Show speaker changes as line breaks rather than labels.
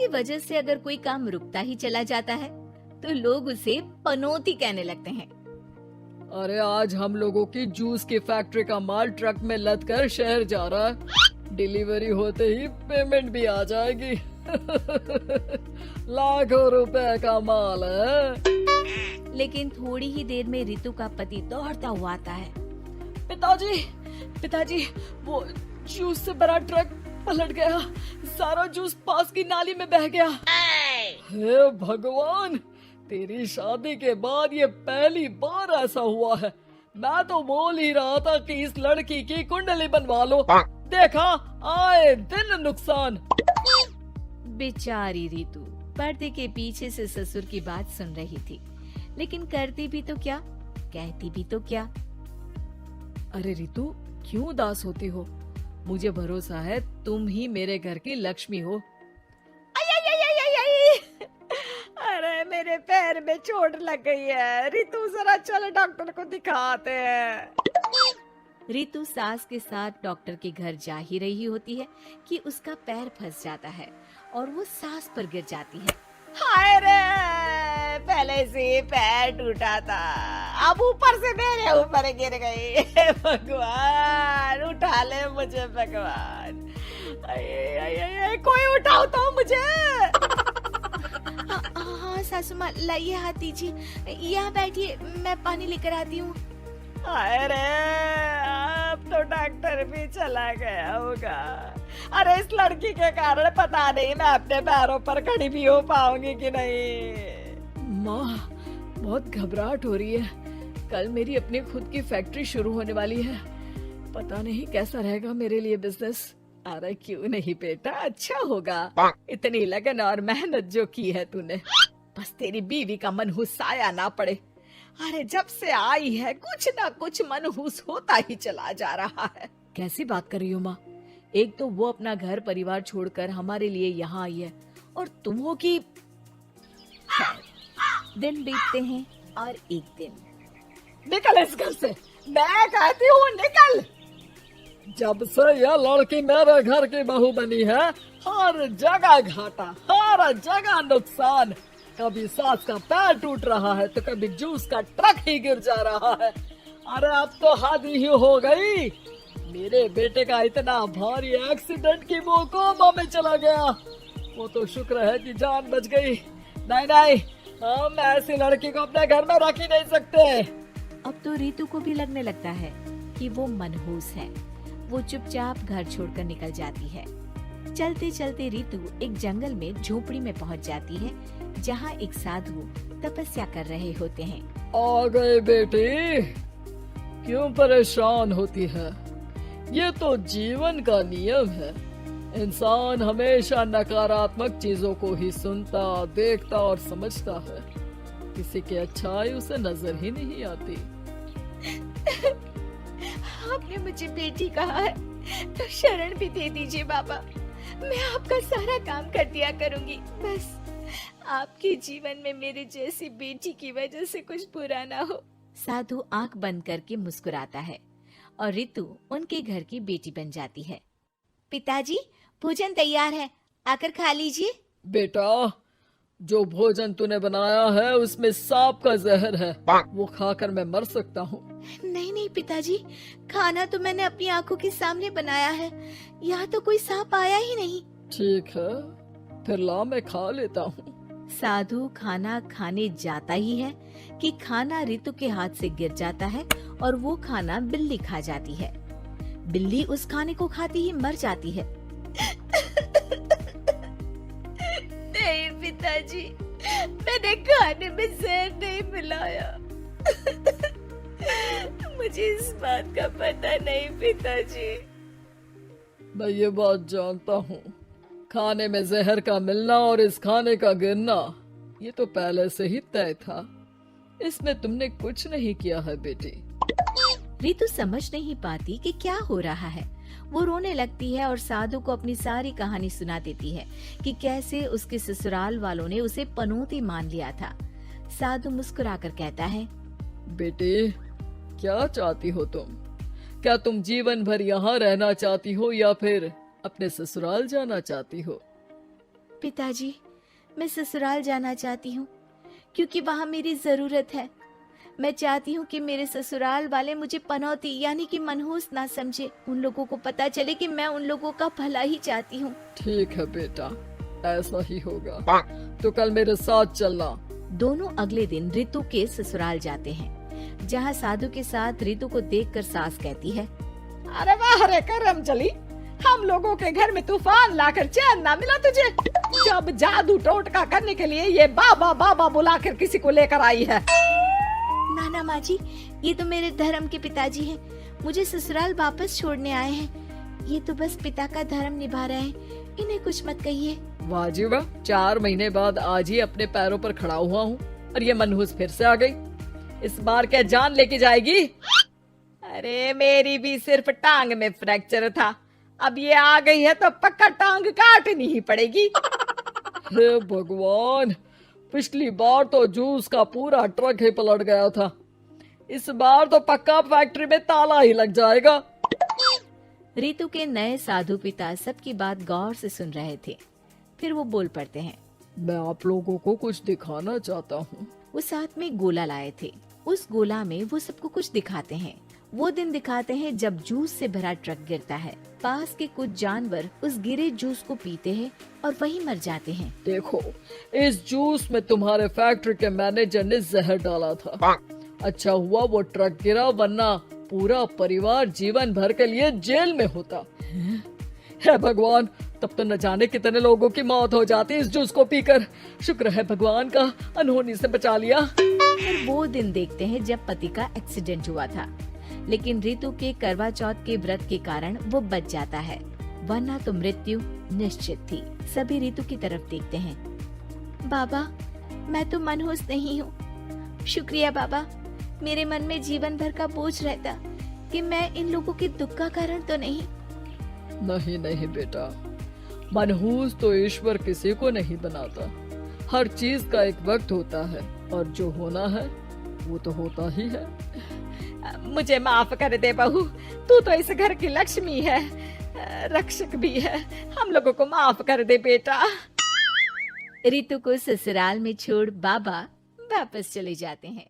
जिसकी वजह से अगर कोई काम रुकता ही चला जाता है तो लोग उसे पनौती कहने लगते हैं।
अरे आज हम लोगों की जूस की फैक्ट्री का माल ट्रक में लद कर शहर जा रहा है। डिलीवरी होते ही पेमेंट भी आ जाएगी। लाखों रुपए का माल है।
लेकिन थोड़ी ही देर में रितु का पति दौड़ता हुआ आता है।
पिताजी, वो जूस से भरा ट्रक पलट गया। सारा जूस पास की नाली में बह गया। हे भगवान, तेरी शादी के बाद ये पहली बार ऐसा हुआ है। मैं तो बोल ही रहा था कि इस लड़की की कुंडली बनवा लो। देखा, आए दिन नुकसान।
बेचारी रितु पर्दे के पीछे से ससुर की बात सुन रही थी, लेकिन करती भी तो क्या, कहती भी तो क्या।
अरे रितु, क्यों उदास होती हो? मुझे भरोसा है तुम ही मेरे घर की लक्ष्मी हो।
अरे मेरे पैर में चोट लग गई है। रितु जरा चल डॉक्टर को दिखाते हैं।
रितु सास के साथ डॉक्टर के घर जा ही रही होती है कि उसका पैर फंस जाता है और वो सास पर गिर जाती है।
हाय रे, पहले से पैर टूटा था, अब ऊपर से मेरे ऊपर गिर गई। भगवान उठा ले मुझे भगवान। कोई उठाओ तो मुझे।
हाँ सासू माँ, लाइए हाथ दीजिए, यहाँ बैठिए, मैं पानी लेकर आती हूँ।
अरे अब तो डॉक्टर भी चला गया होगा। अरे इस लड़की के कारण पता नहीं मैं अपने पैरों पर खड़ी भी हो पाऊंगी कि नहीं।
माँ, बहुत घबराहट हो रही है। कल मेरी अपनी खुद की फैक्ट्री शुरू होने वाली है। पता नहीं कैसा रहेगा मेरे लिए बिजनेस।
अरे क्यों नहीं बेटा, अच्छा होगा। इतनी लगन और मेहनत जो की है तूने, बस तेरी बीवी का मनहूस साया ना पड़े। अरे जब से आई है कुछ ना कुछ मनहूस होता ही चला जा रहा है।
कैसी बात कर रही हो माँ? एक तो वो अपना घर परिवार छोड़कर हमारे लिए यहाँ आई है, और तुम हो कि।
दिन बीतते हैं और एक दिन।
निकल इस घर से, मैं कहती हूँ निकल।
जब से यह लड़की मेरे घर की बहू बनी है,
हर जगह घाटा, हर जगह नुकसान। कभी सास का पैर टूट रहा है तो कभी जूस का ट्रक ही गिर जा रहा है। अरे अब तो हद ही हो गई। मेरे बेटे का इतना भारी एक्सीडेंट की वो कोमा में चला गया। वो तो शुक्र है कि जान बच गई। नहीं, हम ऐसी लड़की को अपने घर में रख ही नहीं सकते।
अब तो रितु को भी लगने लगता है कि वो मनहूस है। वो चुपचाप घर छोड़कर निकल जाती है। चलते चलते रितु एक जंगल में झोपड़ी में पहुंच जाती है, जहां एक साधु तपस्या कर रहे होते हैं।
आ गए बेटी, क्यों परेशान होती है? ये तो जीवन का नियम है। इंसान हमेशा नकारात्मक चीजों को ही सुनता, देखता और समझता है। किसी की अच्छाई उसे नजर ही नहीं आती।
आपने मुझे बेटी कहा है तो शरण भी दे दीजिए बाबा। मैं आपका सारा काम कर दिया करूंगी, बस आपके जीवन में मेरे जैसी बेटी की वजह से कुछ बुरा ना हो। साधु आंख बंद करके मुस्कुराता है और रितु उनके घर की बेटी बन जाती है। पिताजी, भोजन तैयार है, आकर खा लीजिए।
बेटा, जो भोजन तूने बनाया है उसमें सांप का जहर है, वो खाकर मैं मर सकता हूँ।
नहीं पिताजी, खाना तो मैंने अपनी आंखों के सामने बनाया है। यहाँ तो कोई सांप आया ही नहीं।
ठीक है, फिर ला मैं खा लेता हूँ।
साधु खाना खाने जाता ही है कि खाना रितु के हाथ से गिर जाता है और वो खाना बिल्ली खा जाती है। बिल्ली उस खाने को खाती ही मर जाती है। नहीं पिताजी, मैंने खाने में जहर नहीं मिलाया। मुझे इस बात का पता नहीं पिताजी।
मैं ये बात जानता हूँ, खाने में जहर का मिलना और इस खाने का गिरना ये तो पहले से ही तय था। इसमें तुमने कुछ नहीं किया है बेटी।
रितु समझ नहीं पाती कि क्या हो रहा है। वो रोने लगती है और साधु को अपनी सारी कहानी सुना देती है कि कैसे उसके ससुराल वालों ने उसे पनौती मान लिया था। साधु मुस्कुराकर कहता है,
बेटी, क्या चाहती हो तुम? क्या तुम जीवन भर यहाँ रहना चाहती हो या फिर अपने ससुराल जाना चाहती हो?
पिताजी, मैं ससुराल जाना चाहती हूँ क्योंकि वहाँ मेरी जरूरत है। मैं चाहती हूँ कि मेरे ससुराल वाले मुझे पनौती यानी कि मनहूस ना समझे। उन लोगों को पता चले कि मैं उन लोगों का भला ही चाहती हूँ।
ठीक है बेटा, ऐसा ही होगा। तो कल मेरे साथ चलना।
दोनों अगले दिन रितु के ससुराल जाते हैं, जहाँ साधु के साथ रितु को देखकर सास कहती है,
अरे वाह रे करम चली, हम लोगों के घर में तूफान लाकर चैन ना मिला तुझे। जब जादू टोटका करने के लिए ये बाबा बाबा बुलाकर किसी को लेकर आई है।
नाना माँ जी, ये तो मेरे धर्म के पिताजी हैं, मुझे ससुराल वापस छोड़ने आए हैं। ये तो बस पिता का धर्म निभा रहे हैं, इन्हें कुछ मत कहिए।
वाह जी वाह, 4 महीने बाद आज ही अपने पैरों पर खड़ा हुआ हूँ और ये मनहूस फिर से आ गई। इस बार क्या जान लेके जाएगी?
अरे मेरी भी सिर्फ टांग में फ्रैक्चर था, अब ये आ गई है तो पक्का टांग काटनी ही पड़ेगी।
हे भगवान, पिछली बार तो जूस का पूरा ट्रक ही पलट गया था, इस बार तो पक्का फैक्ट्री में ताला ही लग जाएगा।
रितु के नए साधु पिता सबकी बात गौर से सुन रहे थे। फिर वो बोल पड़ते हैं,
मैं आप लोगों को कुछ दिखाना चाहता हूँ।
वो साथ में गोला लाए थे। उस गोला में वो सबको कुछ दिखाते हैं। वो दिन दिखाते हैं जब जूस से भरा ट्रक गिरता है। पास के कुछ जानवर उस गिरे जूस को पीते हैं और वहीं मर जाते हैं।
देखो, इस जूस में तुम्हारे फैक्ट्री के मैनेजर ने जहर डाला था। अच्छा हुआ वो ट्रक गिरा, वरना पूरा परिवार जीवन भर के लिए जेल में होता। हे भगवान, तब तो न जाने कितने लोगों की मौत हो जाती इस जूस को पीकर। शुक्र है भगवान का, अनहोनी से बचा लिया।
और वो दिन देखते हैं जब पति का एक्सीडेंट हुआ था, लेकिन रितु के करवा चौथ के व्रत के कारण वो बच जाता है, वरना तो मृत्यु निश्चित थी। सभी रितु की तरफ देखते हैं। बाबा, मैं तो मनहूस नहीं हूँ। शुक्रिया बाबा, मेरे मन में जीवन भर का बोझ रहता कि मैं इन लोगों के दुख का कारण तो नहीं।
नहीं नहीं बेटा, मनहूस तो ईश्वर किसी को नहीं बनाता। हर चीज का एक वक्त होता है और जो होना है वो तो होता ही है।
मुझे माफ कर दे बहू, तू तो इस घर की लक्ष्मी है, रक्षक भी है, हम लोगों को माफ कर दे बेटा।
रितु को ससुराल में छोड़ बाबा वापस चले जाते हैं।